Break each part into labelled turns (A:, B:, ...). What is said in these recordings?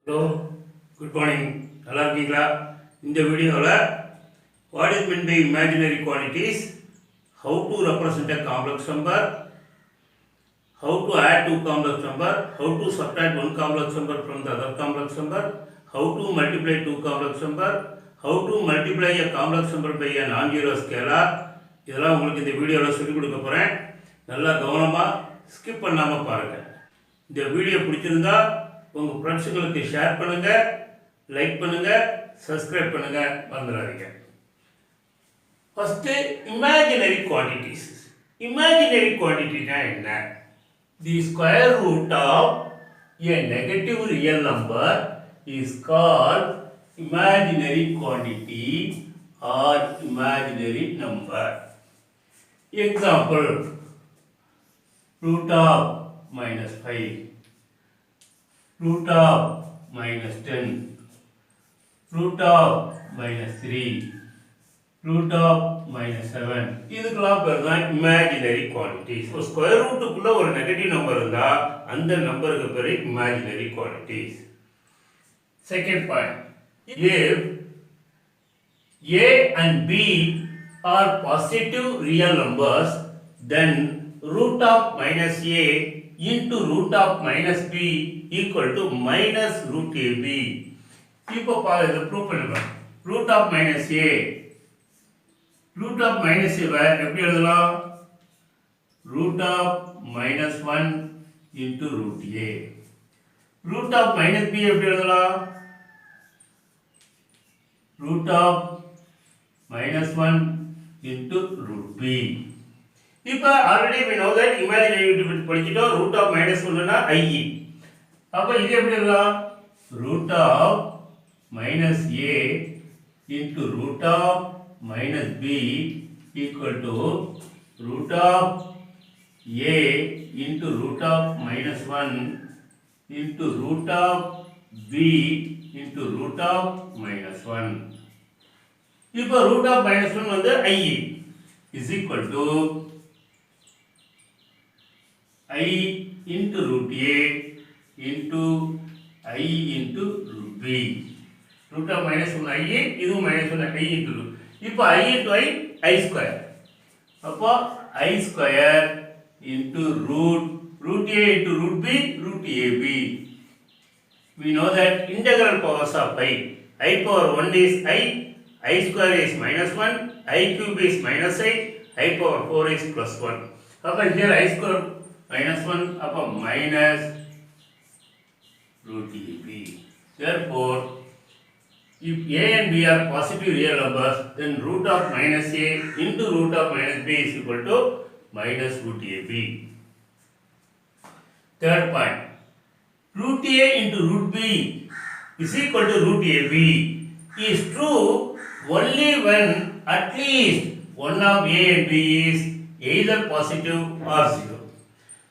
A: Hello, good morning. நல்லா இருக்கீங்களா? இந்த வீடியோவில் what is mean by imaginary quantities, how to represent a complex number, how to add two complex number, how to subtract one complex number from the other complex number, how to multiply two complex number, how to multiply a complex number by a non-zero scalar. இதெல்லாம் உங்களுக்கு இந்த வீடியோவில் சொல்லிக் கொடுக்க போகிறேன். நல்லா கவனமாக skip பண்ணாமல் பாருங்கள். இந்த வீடியோ பிடிச்சிருந்தா உங்கள் ஃப்ரெண்ட்ஸுங்களுக்கு ஷேர் பண்ணுங்கள், லைக் பண்ணுங்கள், சப்ஸ்கிரைப் பண்ணுங்கள், மறந்துடாதீங்க. First imaginary quantities. இமேஜினரி குவான்டிட்டினா என்ன? The square root of a negative real number is called imaginary quantity or imaginary number. Example, root of -5, root of -10, root of -3, root of -7. இதுக்கெல்லாம் பேர் தான் imaginary quantities. ஒரு square ரூட்டுக்குள்ள ஒரு negative number இருந்தா அந்த நம்பருக்கு பேர் imaginary quantities. Second point, if a and b are positive real numbers, then root of -a into root of -b equal to minus root ab. இப்போ இதை ப்ரூவ் பண்ணலாம். root of -a, root of -a எப்படி எழுதலாம்? root of -1 into root a. root of -b எப்படி எழுதலாம்? root of -1 into root b. இப்போ already we know that imaginary படிச்சிட்டோம். root of -1 னா i. அப்ப இது எப்படி எழுதலாம்? root of -a into root of -b equal to root of a into root of -1 into root of b into root of -1. இப்போ root of -1 வந்து i is equal to I into root a into I into root b. root of -1 i, இது -1 i into root. இப்போ I into I square. அப்போ I square into root a into root b, root ab. We know that integral powers of I power 1 is I square is -1, I cube is -8, I power 4 is +1. அப்போ here I square -1 upon minus root ab. Therefore, if a and b are positive real numbers, then root of -a into root of -b is equal to minus root ab. Third point, root a into root b is equal to root ab is true only when at least one of a and b is either positive or zero.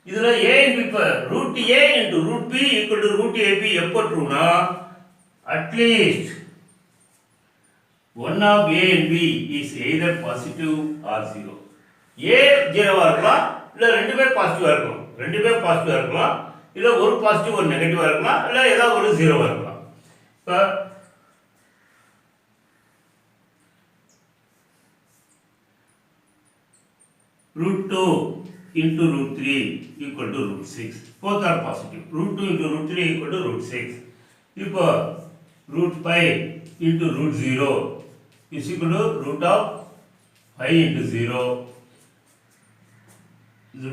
A: இதுல a and b இப்ப root a into root b equal to root ab எப்போ ட்ரூனா, at least one of a and b is either positive or zero. a ஜீரோவா இருக்கலாம், இல்ல ரெண்டுமே பாசிட்டிவா இருக்கலாம். ரெண்டுமே பாசிட்டிவா இருக்கலாம், இல்ல ஒரு பாசிட்டிவ் ஒரு நெகட்டிவா இருக்கலாம், இல்ல ஏதாவது ஒரு ஜீரோவா இருக்கலாம். இப்ப root 2 into root 3 equal to root 6. Both are positive. root 2 into root 3 equal to root 6. இப்போ root 5 into root 0 is equal to root of 5 into 0.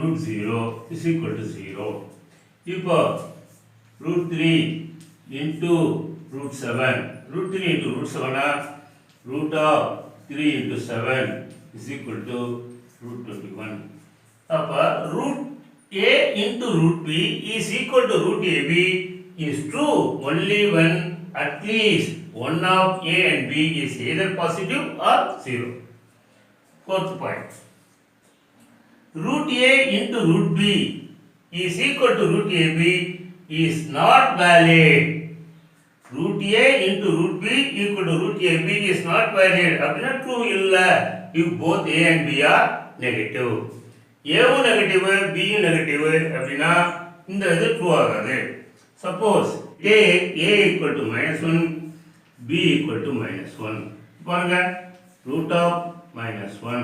A: root 0 is equal to 0. இப்போ root 3 into root 7. root 3 into root 7 root of 3 into 7 is equal to root 21. அப்ப root a into root b is equal to root ab is true only when at least one of a and b is either positive or zero. Fourth point, root a into root b is equal to root ab is not valid. root a into root b equal to root ab is not valid. அப்படினா true இல்ல if both a and b are negative. a negative b negative அப்படினா இந்த இது true ஆகாது. Suppose take a equal to minus 1, b equal to minus 1. பாருங்க root of minus 1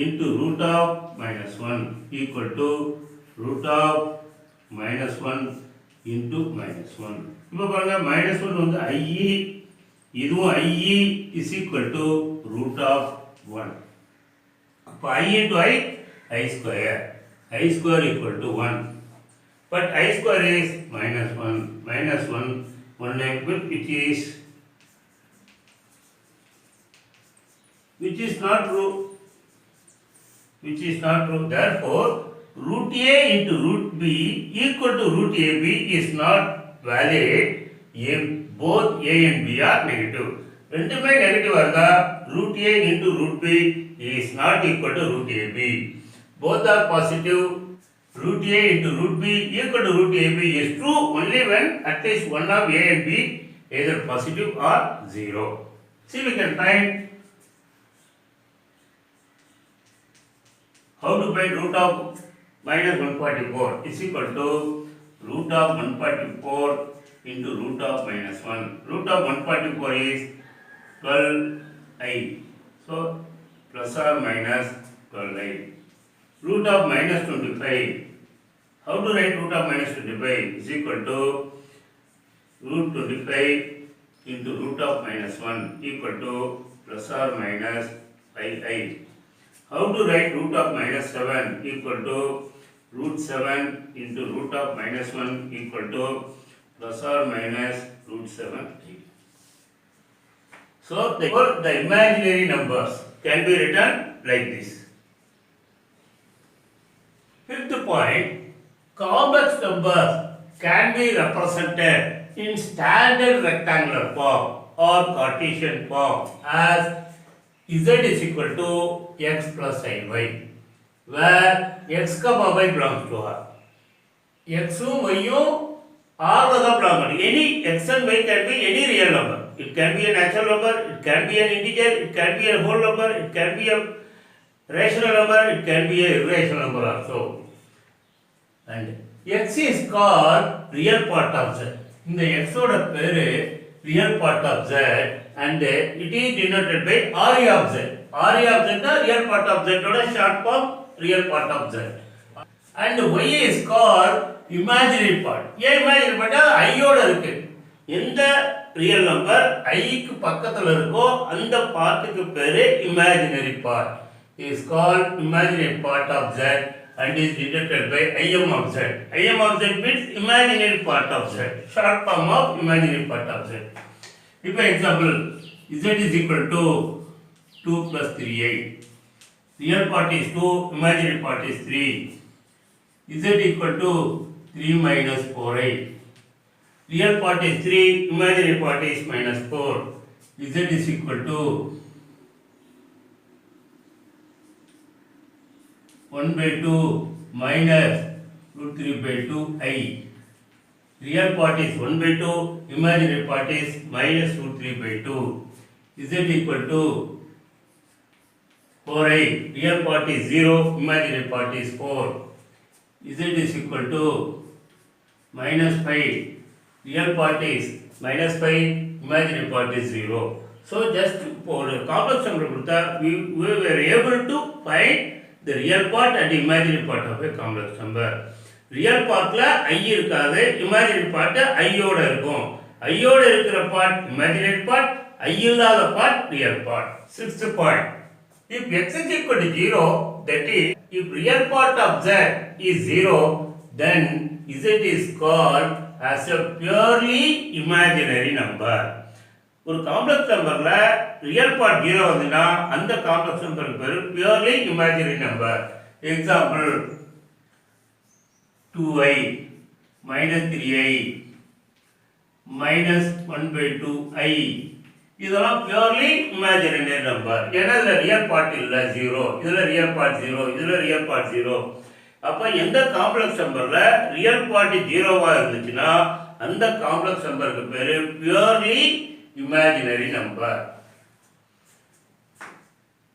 A: into root of minus 1 equal to root of minus 1 into minus 1. இப்போ பாருங்க minus 1 வந்து IE, இதுவும் IE is equal to root of 1. அப்போ I into I square. I square equal to 1. But I square is minus 1. Minus 1, 1 equal, which is not true. Which is not true. Therefore, root A into root B equal to root AB is not valid if both A and B are negative. ரெண்டுமே negative இருந்தா root A into root B is not equal to root AB. Both are positive. Root A into root B equal to root AB is true only when at least one of A and B either positive or 0. See, we can find how to find root of minus 144 is equal to root of 144 into root of minus 1. Root of 144 is 12i. So, plus or minus 12i. Root of minus 25. How to write root of minus 25 is equal to root 25 into root of minus 1 equal to plus or minus 5i. How to write root of minus 7 equal to root 7 into root of minus 1 equal to plus or minus root 7i. So, the imaginary numbers can be written like this. Fifth point, complex numbers can be represented in standard rectangular form or Cartesian form as z is equal to x plus iy, where x, y belongs to R. X and y R belong. Any x and y can be any real number. It can be a natural number, it can be an integer, it can be a whole number, it can be a rational number, it can be a irrational number also. And x is called real part of z. In the x oda peru real part of z, and it is denoted by RE of z. RE of z is real part of z oda short form, real part of z. And y is called imaginary part. Yeah, imaginary part I oda irukku. எந்த real number I க்கு பக்கத்துல இருக்கோ அந்த பார்ட்டுக்கு பேரு imaginary part. Is called imaginary part of z and is denoted by Im of z. Im of z means imaginary part of z, short form of imaginary part of z. If for example z is equal to 2 plus 3i, real part is 2, imaginary part is 3. Z equal to 3 minus 4i, real part is 3, imaginary part is minus 4. Z is equal to 1 by 2 minus root 3 by 2i. Real part is 1 by 2, imaginary part is minus root 3 by 2. Z equal to 4i. Real part is 0, imaginary part is 4. Z is equal to minus 5. Real part is minus 5, imaginary part is 0. So just for a complex number, we were able to find the real part and imaginary part of a complex number. Real part la I irukadhu, imaginary part I oda irukum. I oda irukra part imaginary part, I illadha part real part. Sixth point, if x is equal to 0, that is if real part of z is 0, then z is called as a purely imaginary number. ஒரு complex நம்பர்ல real part 0 வந்துனா அந்த complex நம்பருக்கு பேரு purely imaginary number. Example 2i minus 3i minus 1 by 2i, இதெல்லாம் purely imaginary number. ஏன்னா இதுல real part இல்ல 0, இதுல ரியல் பார்ட் 0, இதுல ரியல் பார்ட் 0. அப்ப எந்த காம்ப்ளெக்ஸ் நம்பர்ல ரியல் பார்ட் 0வா இருந்துச்சுன்னா அந்த காம்ப்ளெக்ஸ் நம்பருக்கு பேரு purely imaginary number.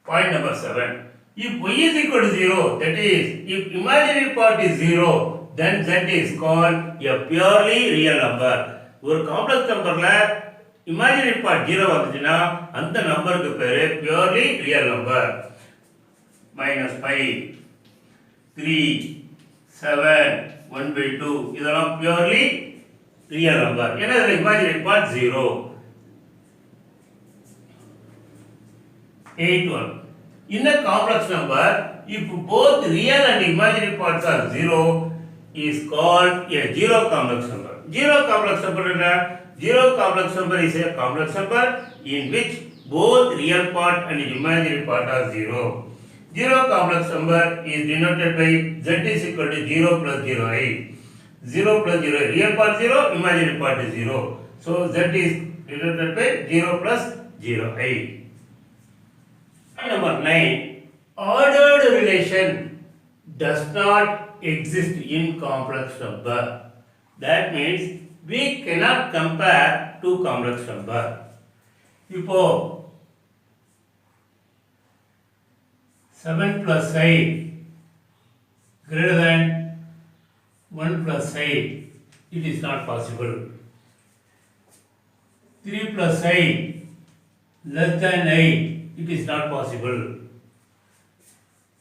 A: Point number 7. If y is equal to 0, that is, if imaginary part is 0, then z is called a purely real number. ஒரு complex நம்பர்ல imaginary part 0 வந்துச்சுன்னா அந்த நம்பருக்கு பேரு purely real number. -5 3 7 1/2 இதெல்லாம் purely real number. ஏன்னா இதுல imaginary part 0. 8 in a complex number, if both real and imaginary parts are 0, is called a zero complex number. Zero complex number is a complex number in which both real part and imaginary part are 0. Zero complex number is denoted by z is equal to 0 plus 0i. 0 plus 0, real part 0, imaginary part is 0. So z is denoted by 0 plus 0i. Number 9, ordered relation does not exist in complex number. That means we cannot compare two complex number. இப்போ 7 plus I greater than 1 plus I, it is not possible. 3 plus I less than I, it is not possible.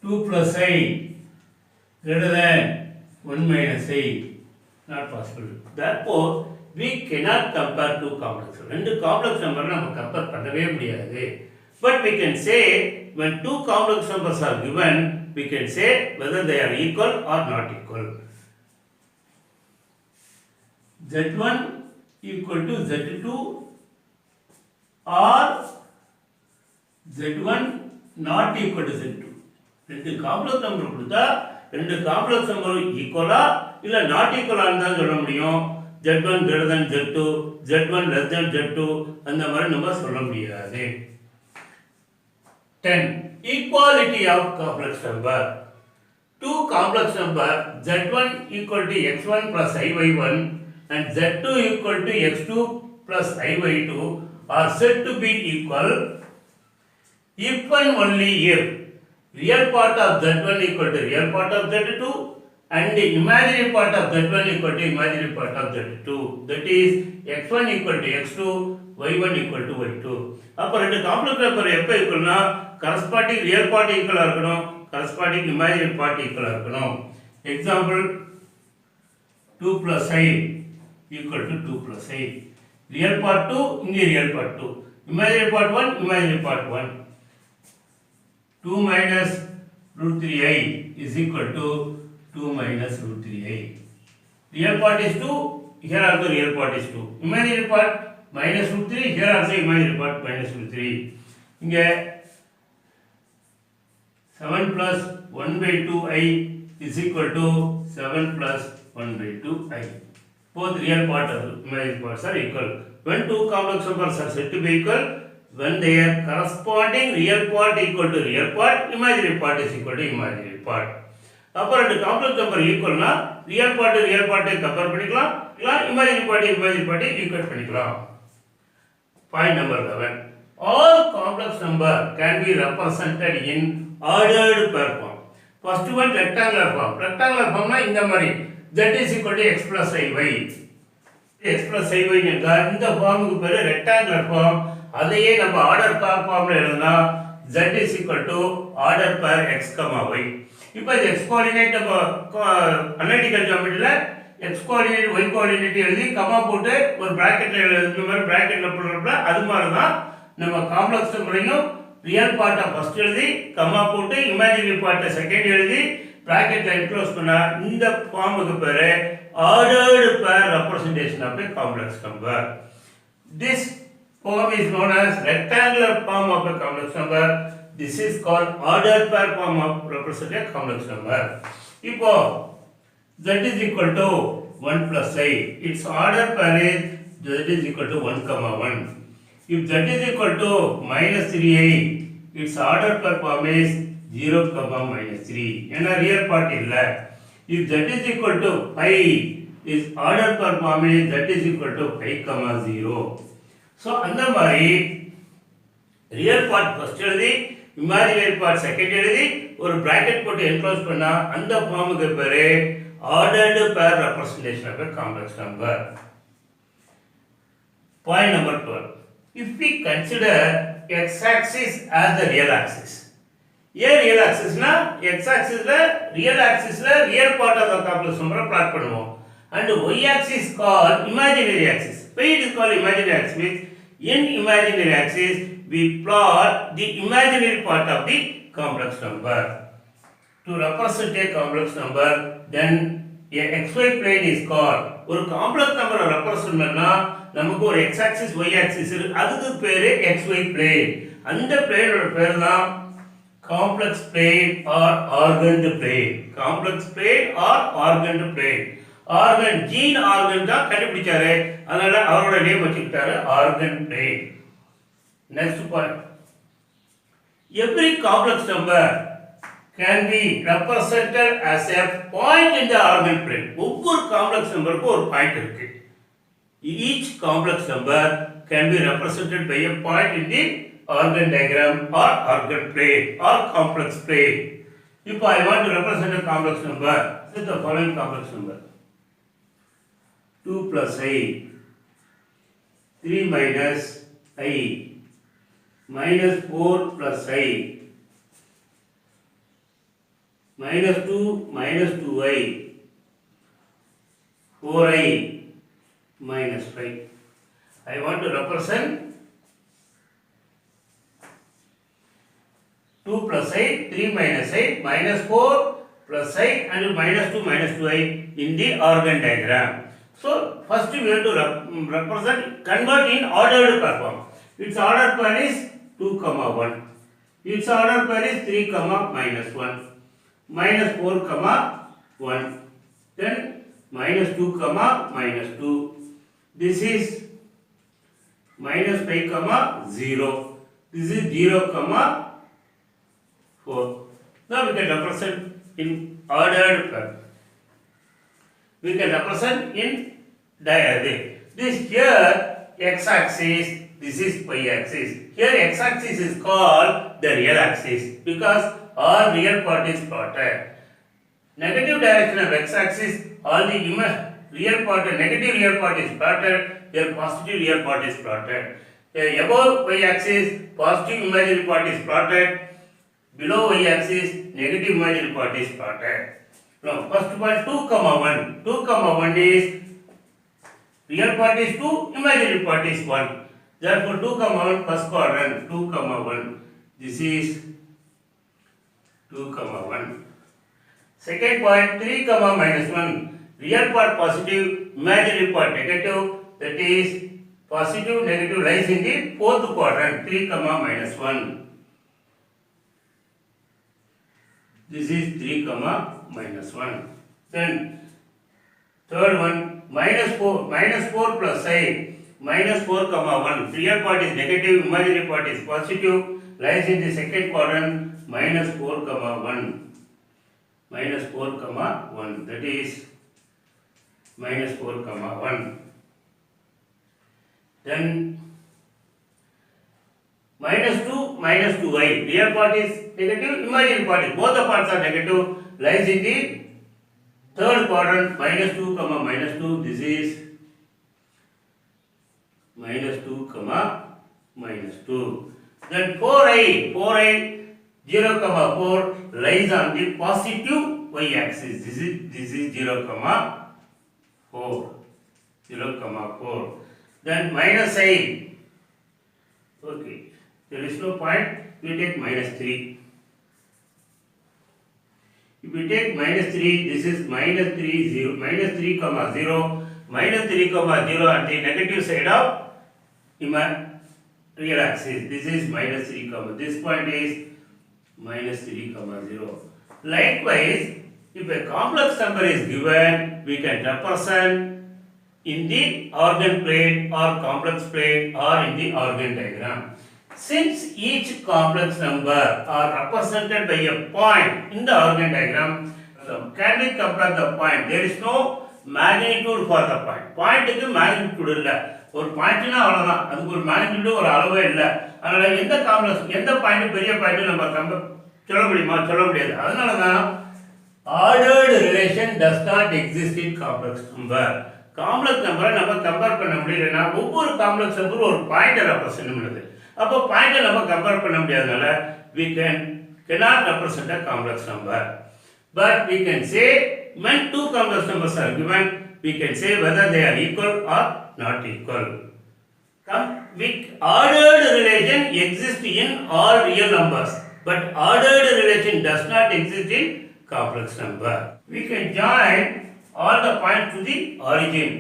A: 2 plus I greater than 1 minus I, not possible. Therefore, we cannot compare two complex numbers. ரெண்டு complex number நம்ம compare பண்ணவே முடியாது. But we can say when two complex numbers are given, we can say whether they are equal or not equal. Z1 equal to Z2 or Z1 not equal to Z2. ரெண்டு complex number கொடுத்தா ரெண்டு complex நம்பரும் ஈக்குவலா இல்ல not ஈக்குவலான்னு தான் சொல்ல முடியும். Z1 greater than Z2, Z1 less than Z2 அந்த மாதிரி நம்ம சொல்ல முடியாது. 10. Equality of complex number. Two complex number Z1 equal to x1 plus iy1 and Z2 equal to x2 plus iy2 are said to be equal if and only if real part of Z1 equal to real part of Z2 and the imaginary part of Z1 equal to imaginary part of Z2. That is x1 equal to x2, y1 equal to y2. அப்போ ரெண்டு complex number எப்போ ஈக்குவல்னா corresponding real part ஈக்குவலாக இருக்கணும், corresponding imaginary part ஈக்குவலாக இருக்கணும். Example 2 plus I equal to 2 plus I. Real part 2, இங்கே real part 2. Imaginary part 1, imaginary part 1. 2 minus root 3i is equal to 2 minus root 3i. Real part is 2, here also real part is 2. Imaginary part minus root 3, here also imaginary part minus root 3. இங்கே 7 plus 1 by 2i is equal to 7 plus 1 by 2i. Both real part and imaginary parts are equal. When two complex numbers are said to be equal, when their corresponding real part equal to real part, imaginary part is equal to imaginary part. அப்புறம் ரெண்டு complex number ஈக்குவல்னா real பார்ட்டை compare பண்ணிக்கலாம், இல்ல imaginary பார்ட்டை equate பண்ணிக்கலாம். Point number 11. All complex number can be represented in ordered pair form. First one rectangular form. Rectangular formனா இந்த மாதிரி z is equal to x plus iy. x plus iy என்றால் இந்த ஃபார்முக்கு பேரு ரெக்டாங்குலர் ஃபார்ம். அதையே நம்ம ஆர்டர் பேர் ஃபார்ம்ல எழுதுனா z is equal to order pair x, y. இப்போ இந்த x கோஆர்டினேட் நம்ம அனலிட்டிக்கல் ஜியோமெட்ரியில x கோஆர்டினேட் y கோஆர்டினேட் எழுதி கமா போட்டு ஒரு பிராக்கெட்ல எழுதுற மாதிரி பிராக்கெட்ல போடுறப்ப அது மாதிரி தான் நம்ம காம்ப்ளெக்ஸ் நம்பரையும் ரியல் பார்ட்டை ஃபர்ஸ்ட் எழுதி கமா போட்டு இமேஜினரி பார்ட்டை செகண்ட் எழுதி பிராக்கெட்ல என்க்ளோஸ் பண்ணா இந்த ஃபார்முக்கு பேரு ordered pair representation of a complex number. This form is known as rectangular form of a complex number. This is called ordered pair form of represented complex number. இப்போ z is equal to 1 plus I. Its order pair is z is equal to 1, 1. If z is equal to minus 3i, its order pair form is 0, minus 3. ஏன்னா real part இல்ல. If z is equal to pi, its order pair form is z is equal to pi, 0. So அந்த மாதிரி real part first எழுதி imaginary part second எழுதி ஒரு bracket போட்டு enclose பண்ணா அந்த ஃபார்முக்கு பேரு ordered pair representation of a complex number. Point number 12. If we consider x-axis as the real axis, here real axis na x-axis la real part of the complex number plot பண்ணுவோம், and y-axis called imaginary axis. Why it is called imaginary axis? Means in imaginary axis we plot the imaginary part of the complex number. To represent a complex number, then a xy plane is called. ஒரு complex number represent பண்ணா நமக்கு ஒரு x axis y axis இருக்கு, அதுக்கு பேரு xy plane. அந்த பிளேனோட பேர் தான் complex plane or organed plane. Complex plane or organed plane. Organ gene organ தான் கண்டுபிடிச்சாரு, அதனால அவரோட name வச்சுக்கிட்டாரு organ plane. Next point. Every complex number can be represented as a point in the organ plane. ஒவ்வொரு complex நம்பருக்கு ஒரு point இருக்கு. Each complex number can be represented by a point in the organ diagram or organ plane or complex plane. If I want to represent a complex number, this is the following complex number: 2 plus I, 3 minus I, minus 4 plus I, minus 2 minus 2i, 4i minus 5. I want to represent 2 plus I, 3 minus I, minus 4 plus I and minus 2 minus 2i in the organ diagram. So first we have to represent, convert in ordered pair form. Its ordered pair is 2, 1. Its ordered pair is 3, minus 1. Minus 4, 1. Then minus 2, minus 2. This is minus 5, 0. This is 0, 4. Now we can represent in ordered pair. We can represent in diagram. This here x-axis, this is y-axis. Here x-axis is called the real axis because all real part is plotted. Negative direction of x-axis, all the real part, negative real part is plotted. Here positive real part is plotted. Above y-axis, positive imaginary part is plotted. Below y-axis, negative imaginary part is plotted. Now, first one 2, 1. 2, 1 is real part is 2, imaginary part is 1. Therefore, 2, 1 first quadrant, 2, 1. This is 2, 1. Second point 3, minus 1. Real part positive, imaginary part negative. That is positive, negative lies in the fourth quadrant, 3, minus 1. This is 3, minus 1. Then third one minus 4 plus I, minus 4, 1. Real part is negative, imaginary part is positive, lies in the second quadrant, minus 4, 1. Minus 4, 1. That is minus 4, 1. Then minus 2, minus 2i. Real part is negative, imaginary part is, both the parts are negative, lies in the third quadrant, minus 2, minus 2. This is minus 2, minus 2. Then 4i, 0, 4 lies on the positive y-axis. This is 0, 4. 0, 4. Then minus I. Okay. There is no point. We take minus 3. If we take minus 3, this is minus 3, 0. Minus 3, 0. Minus 3, 0 at the negative side of real axis. This is minus 3, this point is minus 3, 0. Likewise, if a complex number is given, we can represent in the organ plane or complex plane or in the organ diagram. Since each complex number are represented by a point in the organ diagram, can we compare the point? There is no magnitude for the point. Point is magnitude illa. ஒரு பாயிண்ட்னா அவ்வளவுதான், அதுக்கு ஒரு magnitude ஒரு அளவே இல்லை. அதனால எந்த complex, எந்த பாயிண்ட் பெரிய பாயிண்ட் நம்ம சொல்ல முடியுமா? சொல்ல முடியாது. அதனால தான் ordered relation does not exist in complex number. Complex நம்பரை நம்ம கம்பேர் பண்ண முடியலன்னா ஒவ்வொரு காம்ப்ளெக்ஸ் நம்பரும் ஒரு பாயிண்டை ரெப்ரசென்ட் பண்ணுது. அப்போ பாயிண்டை நம்ம கம்பேர் பண்ண முடியாதனால we cannot represent a complex number. But we can say when two complex numbers are given, we can say whether they are equal or not equal. With ordered relation exists in all real numbers, but ordered relation does not exist in complex number. We can join all the points to the origin.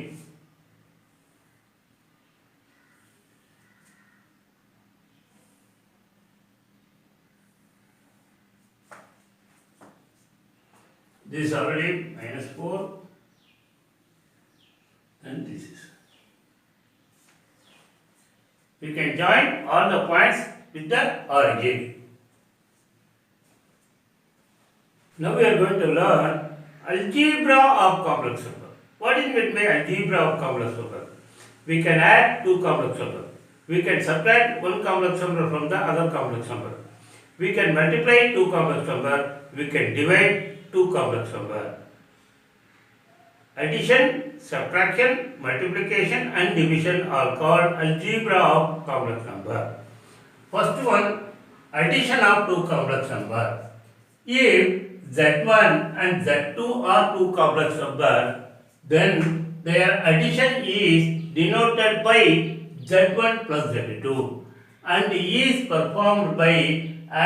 A: This is already -4 and this is. We can join all the points with the origin. Now we are going to learn algebra of complex number. What is meant by algebra of complex number? We can add two complex numbers. We can subtract one complex number from the other complex number. We can multiply two complex number. We can divide two complex number. Addition, subtraction, multiplication and division are called algebra of complex number. First one, addition of two complex number. If Z1 and Z2 are two complex numbers, then their addition is denoted by Z1 plus Z2 and is performed by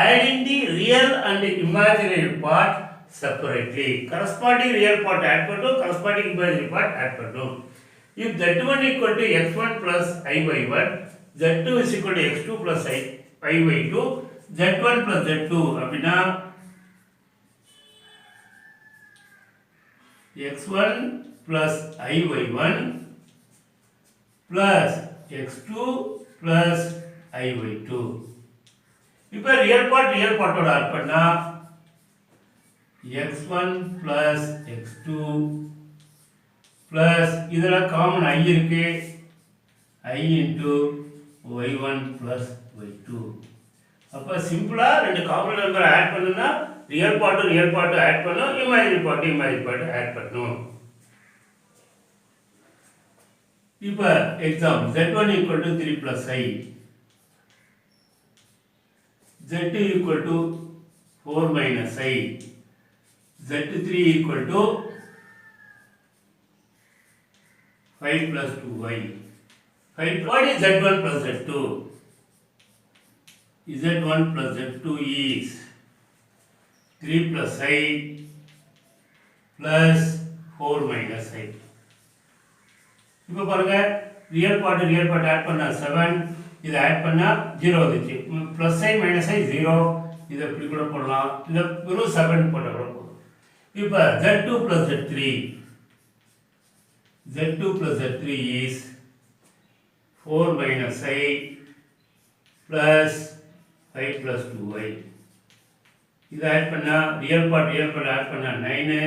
A: adding the real and imaginary part separately. Corresponding real part add pannu, corresponding imaginary part add pannu. If Z1 equal to x1 plus I by 1, Z2 is equal to x2 plus I by 2, Z1 plus Z2 அப்படினா x1 plus I by 1 plus x2 plus I by 2. இப்போ real part ஓட add பண்ணா x1 plus x2 plus இதல common I இருக்கு I into y1 plus y2. அப்ப சிம்பிளா ரெண்டு common number add பண்ணுனா ரியல் பார்ட் ஆட் பண்ணனும், இமேஜினரி பார்ட் ஆட் பண்ணனும். இப்போ example z1 equal to 3 plus I, z2 equal to 4 minus I, z3 equal to 5 plus 2y. What is z1 plus z2? z1 plus z2 is 3 plus I plus 4 minus I. இப்போ பாருங்க real part add பண்ணா 7, இத add பண்ணா 0 வந்துச்சு. Plus I minus I 0, இத இப்படி கூட போடலாம். இத வெறும் 7 போட்டா கூட போதும். இப்போ z2 plus z3 is 4 minus I plus 5 plus 2y. இத ஆட் பண்ணா ரியல் பார்ட் ஆட் பண்ணா 9,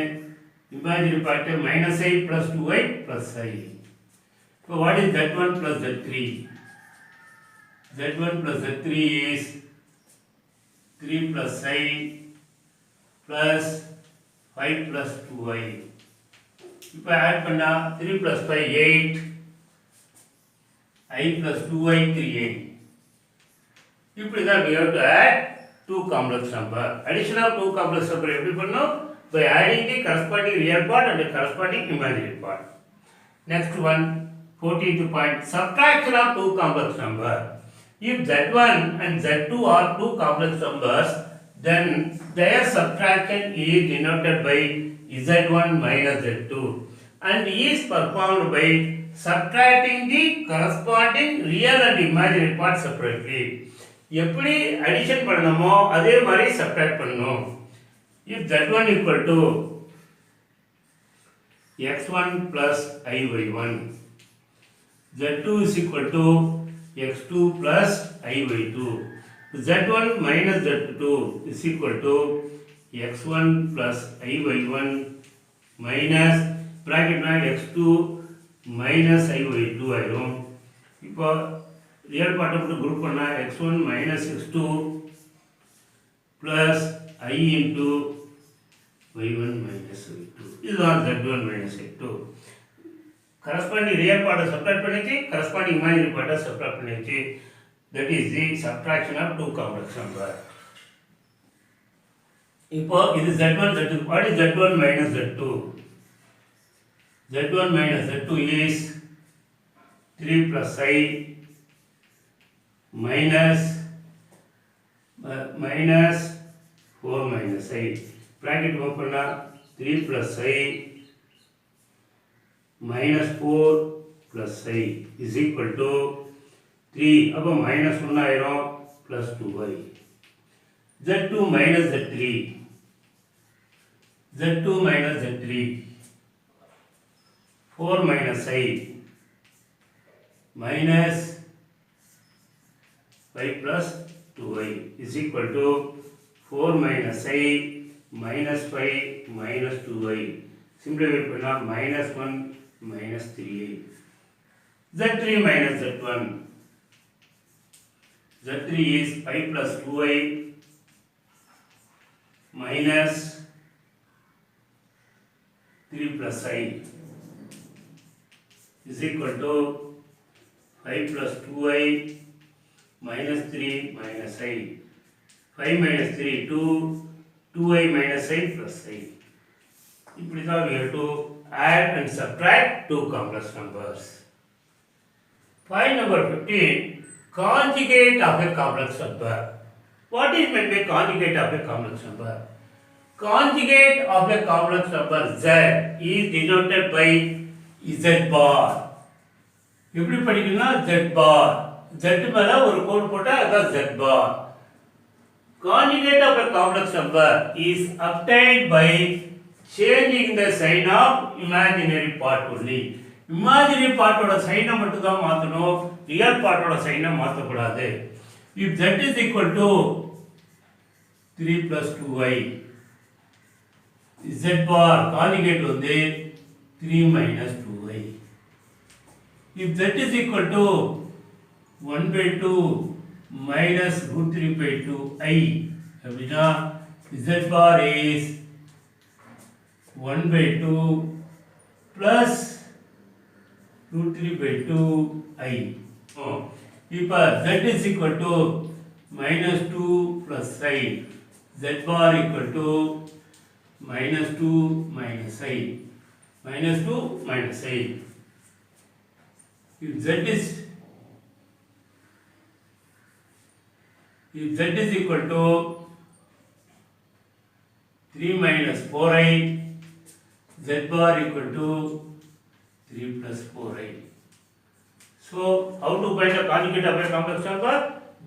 A: imaginary part minus I plus 2y plus I. So what is z1 plus z3? z1 plus z3 is 3 plus I plus 5 plus 2y. இப்போ add பண்ணா 3 plus 5 8, I plus 2y 3i. இப்படிதான் we have to add two complex number. Addition of two complex number எப்படி பண்ணோம்? By adding the corresponding real part and the corresponding imaginary part. Next one, 14th point, subtraction of two complex number. If z1 and z2 are two complex numbers, then their subtraction is denoted by z1 minus z2 and is performed by subtracting the corresponding real and imaginary part separately. எப்படி addition பண்ணணுமோ அதே மாதிரி subtract பண்ணணும். If z1 equal to x1 plus I by 1, z2 is equal to x2 plus I by 2. z1 minus z2 is equal to x1 plus I by 1 minus bracket x2 minus I by 2 ஆயிரும். இப்போ real பார்ட்டை மட்டும் group பண்ணா x1 minus x2 plus I into y1 minus y2. இதுதான் z1 minus z2. corresponding real part subtract பண்ணிச்சு, corresponding imaginary part subtract பண்ணிச்சு. That is the subtraction of two complex number. இப்போ இது z1 z2. What is z1 minus z2? z1 minus z2 is 3 plus I minus 4 minus I. Bracket open na 3 plus I minus 4 plus I is equal to 3. अब minus 1 आएगा plus 2i. z2 minus z3. z2 minus z3. 4 minus I minus 5 plus 2i is equal to 4 minus I minus 5 minus 2i. Simplify பண்ணா minus 1 minus 3i. z3 minus z1. z3 is 5 plus 2i minus 3 plus I is equal to 5 plus 2i minus 3 minus I. 5 minus 3 2i minus I plus I. இப்படி தான் we have to add and subtract two complex numbers. Point number 15, conjugate of a complex number. What is meant by conjugate of a complex number? Conjugate of a complex number z is denoted by z bar. எப்படி படிக்கணும்னா z bar. z மேல ஒரு கோடு போட்டா அதான் z bar. Conjugate of a complex number is obtained by changing the sign of imaginary part only. Imaginary part ஓட சைனை மட்டும் தான் மாத்தணும், ரியல் பார்ட் ஓட சைனை மாத்த கூடாது. If z is equal to 3 plus 2i, z bar conjugate வந்து 3 minus 2i. If z is equal to 1 by 2 minus root 3 by 2i, அப்படின்னா z bar is 1 by 2 plus root 3 by 2i. இப்போ z is equal to minus 2 plus I. Z bar equal to minus 2 minus I. Minus 2 minus I. If z is equal to 3 minus 4i, z bar equal to 3 plus 4i. So, how to find the conjugate of a complex number?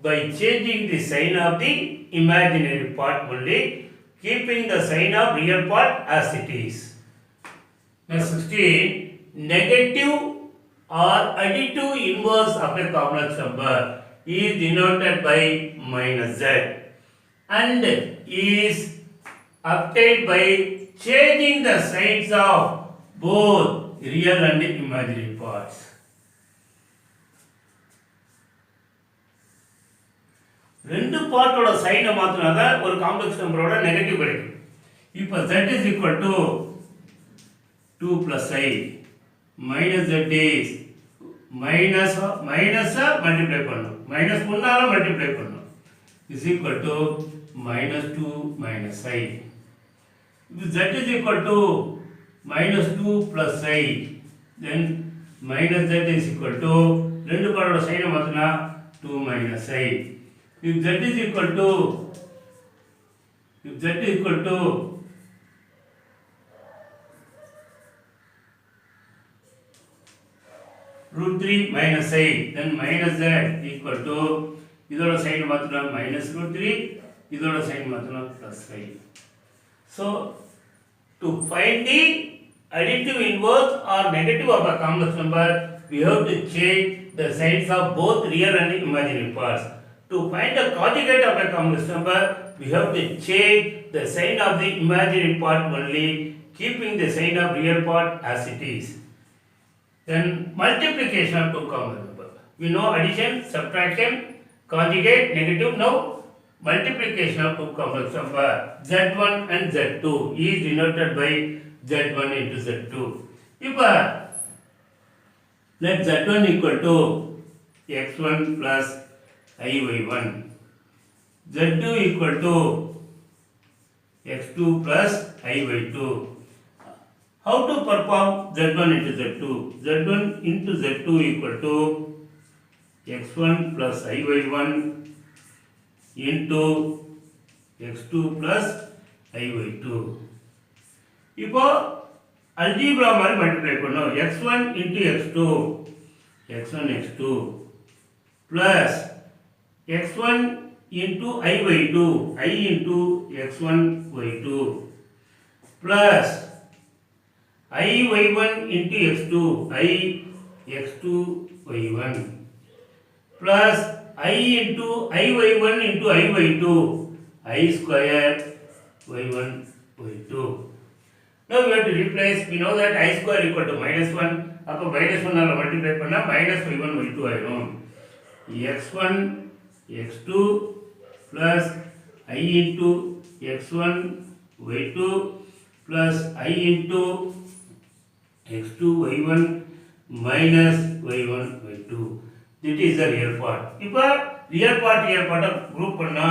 A: By changing the sign of the imaginary part only, keeping the sign of real part as it is. Next 16, negative or additive inverse of a complex number is denoted by minus z and is obtained by changing the signs of both real and imaginary parts. ரெண்டு பார்ட்டோட சைனை மாத்தினால ஒரு complex நம்பரோட negative கிடைக்கும். இப்போ z is equal to 2 plus I minus z is minus multiply பண்ணணும், minus முன்னால multiply பண்ணணும், is equal to minus 2 minus I. If z is equal to minus 2 plus I, then minus z is equal to ரெண்டு பார்ட்டோட சைனை மாத்தினா 2 minus I. If z is equal to root 3 minus I, then minus z equal to இதோட sign மாத்தினா minus root 3, இதோட sign மாத்தினா plus I. So, to find the additive inverse or negative of a complex number, we have to change the signs of both real and imaginary parts. To find the conjugate of a complex number, we have to change the sign of the imaginary part only, keeping the sign of real part as it is. Then multiplication of two complex numbers. We know addition, subtraction, conjugate, negative. Now multiplication of two complex number z1 and z2 is denoted by z1 into z2. இப்போ let z1 equal to x1 plus iy1, z2 equal to x2 plus iy2. How to perform z1 into z2? z1 into z2 equal to x1 plus iy1 into x2 plus iy2. இப்போ algebra மாதிரி multiply பண்ணோம். x1 into x2, x1 x2 plus x1 into iy2, I into x1 y2 plus iy1 into x2, I x2 y1 plus I into iy1 into iy2, I square y1 y2. Now we have to replace. We know that I square equal to -1. அப்போ -1 ஆல multiply பண்ணா -y1 y2 ஆயிடும். x1 x2 plus I into x1 y2 plus I into x2 y1 minus y1 y2. That is the real part. இப்போ real part group பண்ணா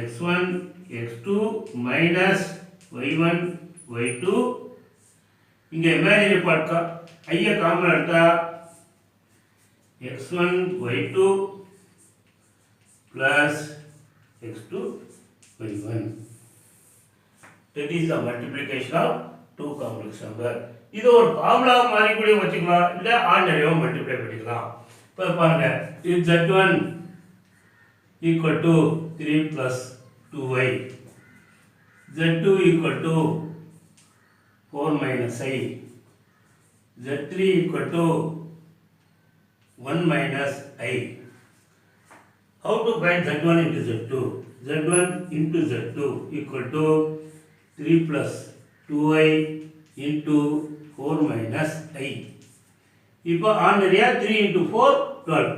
A: x1 x2 minus y1 y2. இங்க imaginary part का ஐய common எடுத்தா x1 y2 plus x2 y1. That is the multiplication of two complex number. இது ஒரு formula மாதிரி கூட வச்சுக்கலாம், இல்ல ஆர்டினரியாவும் மல்டிப்ளை பண்ணிக்கலாம். இப்போ பாருங்க, if z1 equal to 3 plus 2y, z2 equal to 4 minus I, z3 equal to 1 minus I. How to find z1 into z2? z1 into z2 equal to 3 plus 2i into 4 minus I. இப்போ ஆர்டினரியா 3 into 4 12,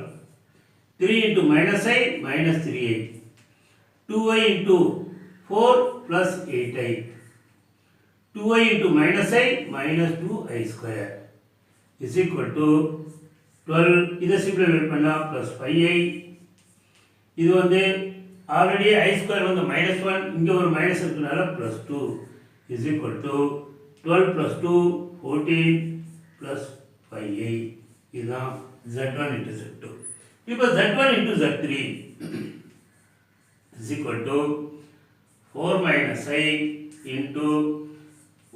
A: 3 into minus I minus 3i, 2i into 4 plus 8i, 2i into minus I minus 2i square is equal to 12. இதை simplify பண்ணா plus 5i. இது வந்து already I square வந்து -1, இங்க ஒரு minus இருக்கனால plus 2 is equal to 12 plus 2 14 plus 5i. இதுதான் z1 into z2. இப்போ z1 into z3 is equal to 4 minus I into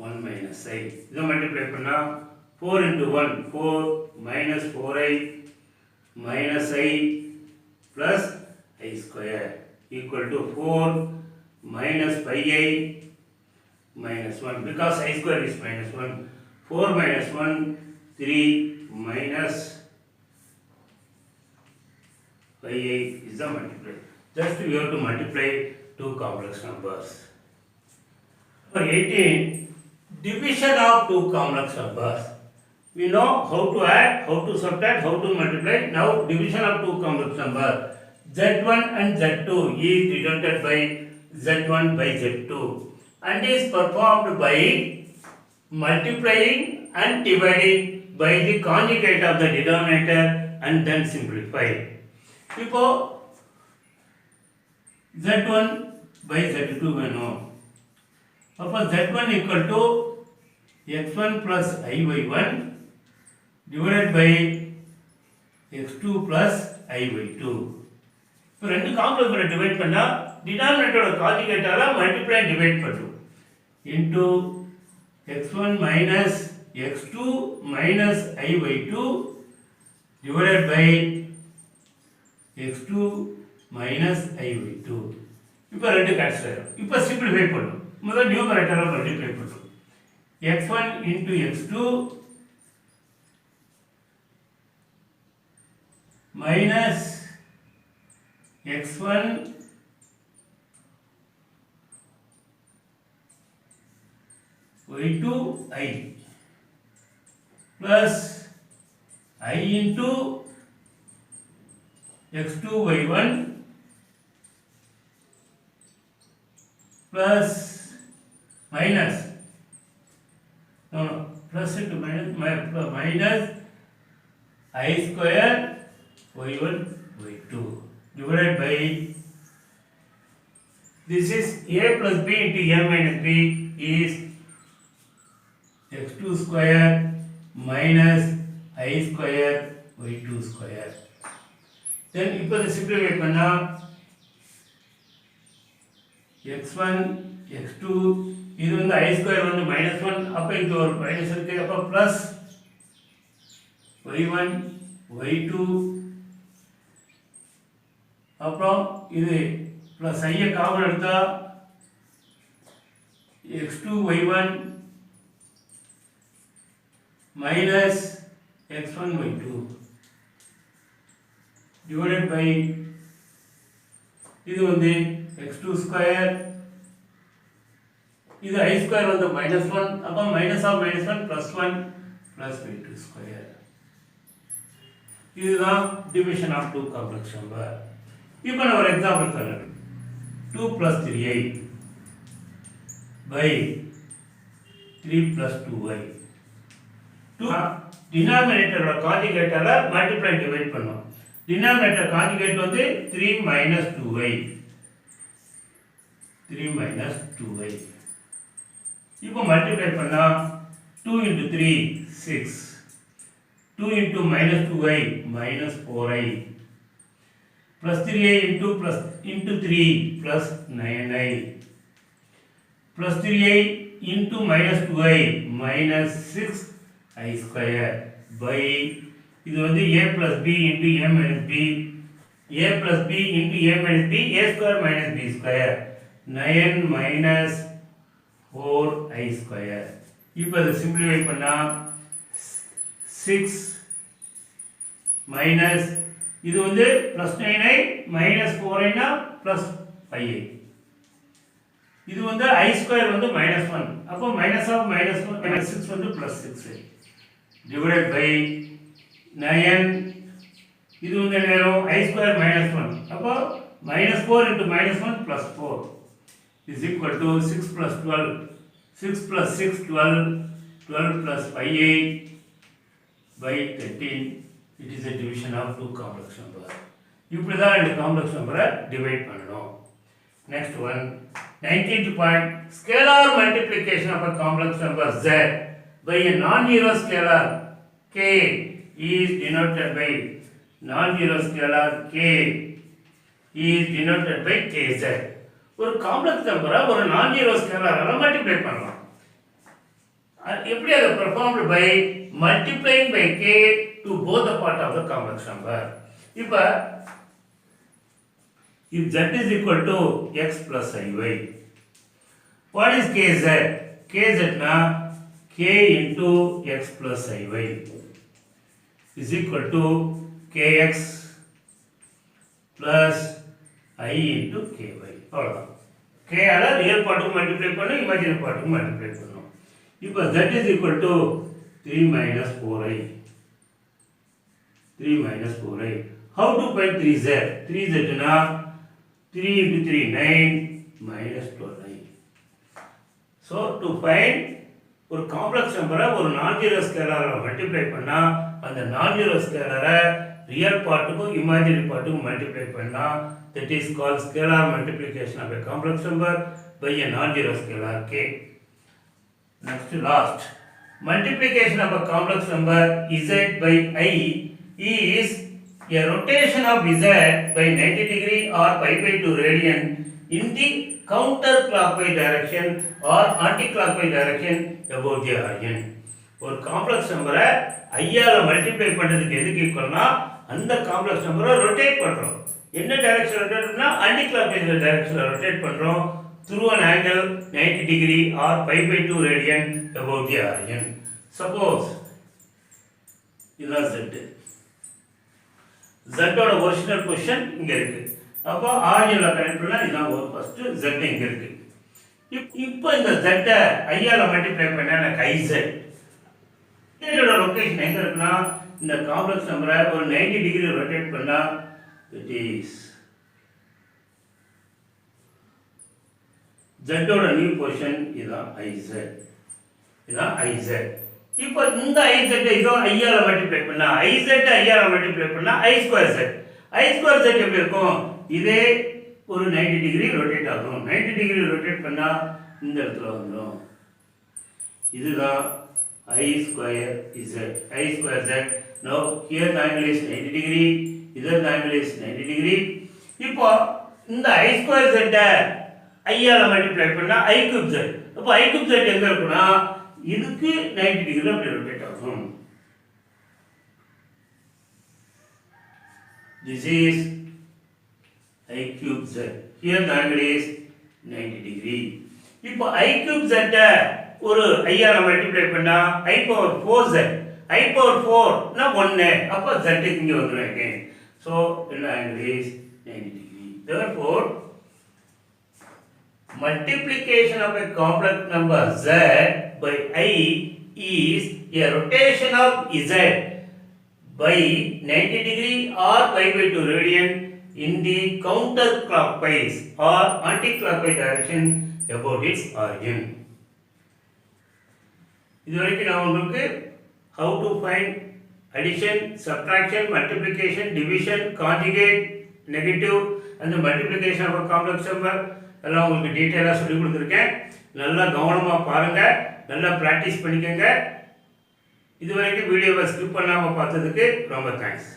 A: 1 minus I. இதை மல்டிப்ளை பண்ணா 4 into 1 4 minus 4i minus I plus I square equal to 4 minus 5i minus 1, because I square is -1. 4 minus 1 3 minus 5i is the multiply. Just we have to multiply two complex numbers. For 18, division of two complex numbers. We know how to add, how to subtract, how to multiply. Now division of two complex numbers. z1 and z2 is denoted by z1 by z2 and is performed by multiplying and dividing by the conjugate of the denominator and then simplify. இப்போ z1 by z2 வேணும். அப்போ z1 equal to x1 plus iy1 divided by x2 plus iy2. இப்போ ரெண்டு complement divide பண்ணா டினாமினேட்டரோட கான்ஜுகேட்டால multiply divide பண்ணும் into x1 minus x2 minus iy2 divided by x2 minus iy2. இப்போ ரெண்டு cancel ஆயிடும். இப்போ சிம்பிளிஃபை பண்ணும். முதல்ல நியூமரேட்டரை மல்டிப்ளை பண்ணும். x1 into x2 minus x1 y2 I plus I into x2 y1 plus minus no plus into minus I square y1 y2 divided by this is a plus b into a minus b is x2 square minus I square y2 square. Then இப்போ இதை simplify பண்ணா x1 x2 இது வந்து I square வந்து -1 அப்ப இது ஒரு minus இருக்கு அப்ப பிளஸ் y1 y2 அப்புறம் இது பிளஸ் ஐ காமன் எடுத்தா x2 y1 minus x1 y2 divided by இது வந்து x2 square இது I square வந்து -1 அப்ப minus of -1 plus 1 plus y2 square. இதுதான் division of two complex number. இப்போ நான் ஒரு எக்ஸாம்பிள் தரேன் 2 plus 3i by 3 plus 2y 2 denominator conjugateல multiply divide பண்ணோம் denominator conjugate வந்து 3 minus 2y 3 minus 2y இப்போ multiply பண்ணா 2 into 3 6 2 into minus 2y minus 4i plus 3i into 3 plus 9i plus 3i into minus 2i minus 6i square by இது வந்து a plus b into a minus b a plus b into a minus b a square minus b square 9 minus 4i square. இப்போ இதை simplify பண்ணா 6 minus இது வந்து plus 9i minus 4i னா plus 5i இது வந்து I square வந்து minus 1 அப்போ minus of minus 1 minus 6 வந்து plus 6i divided by 9 இது வந்து நேரம் I square minus 1 அப்போ minus 4 into minus 1 plus 4 is equal to 6 plus 12 6 plus 6 12 12 plus 5i by 13 it is a division of two complex number. இப்படி தான் ரெண்டு complex நம்பரை divide பண்ணணும். Next one 19th point scalar multiplication of a complex number z by a non-zero scalar k is denoted by non-zero scalar k is denoted by kz. ஒரு complex நம்பரை ஒரு non-zero scalarல multiply பண்ணலாம். எப்படி அதை performed by multiplying by k to both the part of the complex number. இப்போ if z is equal to x plus iy what is kz? Kz na k into x plus iy is equal to kx plus I into ky. அவ்வளவுதான். k ஆல real பார்ட்டுக்கு multiply பண்ணனும் imaginary பார்ட்டுக்கு multiply பண்ணனும். இப்போ z is equal to 3 minus 4i 3 minus 4i. How to find 3z? 3z na 3 into 3 9 minus 12i. So to find ஒரு complex நம்பரை ஒரு நான்-ஜீரோ ஸ்கேலரால multiply பண்ணா அந்த நான்-ஜீரோ ஸ்கேலரை ரியல் பார்ட்டுக்கும் இமேஜினரி பார்ட்டுக்கும் மல்டிப்ளை பண்ணா that is called scalar multiplication of a complex number by a non-zero scalar k. Next last multiplication of a complex number z by I is a rotation of z by 90 degree or pi by 2 radian in the counterclockwise direction or anticlockwise direction about the origin. ஒரு complex நம்பரை ஐயால multiply பண்றதுக்கு எதுக்கு ஈக்குவல்னா அந்த complex நம்பரை rotate பண்றோம். என்ன direction rotate பண்ணா anticlockwise டைரக்ஷன்ல ரொட்டேட் பண்றோம் through an angle 90 degree or pi by 2 radian about the origin. Suppose இதுதான் z. z ஓட ஒரிஜினல் பொசிஷன் இங்க இருக்கு. அப்போ ஆரிஜின்ல கனெக்ட் பண்ணா இதான் ஒரு ஃபர்ஸ்ட் z இங்க இருக்கு. இப்போ இந்த z ஐயால மல்டிப்ளை பண்ணா எனக்கு iz. இதோட லொகேஷன் எங்க இருக்குன்னா இந்த காம்ப்ளெக்ஸ் நம்பரை ஒரு 90 டிகிரி ரொட்டேட் பண்ணா it is ஜெட்டோட நியூ பொசிஷன் இதுதான் ஐசெட். இதுதான் ஐசெட். இப்போ இந்த ஐசெட்டை இதோ ஐயால் மல்டிப்ளை பண்ணால் ஐசெட்டை ஐயால் மல்டிப்ளை பண்ணால் ஐ ஸ்கொயர் செட். ஐ ஸ்கொயர் செட் எப்படி இருக்கும்? இதே ஒரு 90 டிகிரி ரொட்டேட் ஆகும். 90 டிகிரி ரொட்டேட் பண்ணால் இந்த இடத்துல வந்துடும். இதுதான் I square Z. I square Z. No here the angle is 90 degree, இதர் the angle is 90 டிகிரி. இப்போ இந்த ஐ ஸ்கொயர் செட்டை ஐயால் மல்டிப்ளை பண்ணால் ஐ கியூப் செட். அப்போ ஐ கியூப் செட் எங்கே இருக்குன்னா இதுக்கு 90 டிகிரி அப்படி ரொட்டேட் ஆகும். This is I cube z. Here the angle is 90 degree. இப்போ I cube z ஒரு ஐயால் மல்டிப்ளை பண்ணா I power 4z. I power 4 னா 1. அப்போ z இங்கே வந்துரும் again. So the angle is 90 degree. Therefore multiplication of a complex number z by I is a rotation of z by 90 degree or pi by 2 radian in the counterclockwise or anti-clockwise direction about its origin. இதுவரைக்கும் நான் உங்களுக்கு how to find addition, subtraction, multiplication, division, conjugate, negative and the multiplication of a complex number எல்லாம் உங்களுக்கு டீட்டெயிலாக சொல்லி கொடுத்துருக்கேன். நல்லா கவனமாக பாருங்கள், நல்லா ப்ராக்டிஸ் பண்ணிக்கோங்க. இதுவரைக்கும் வீடியோவை ஸ்கிப் பண்ணாமல் பார்த்ததுக்கு ரொம்ப தேங்க்ஸ்.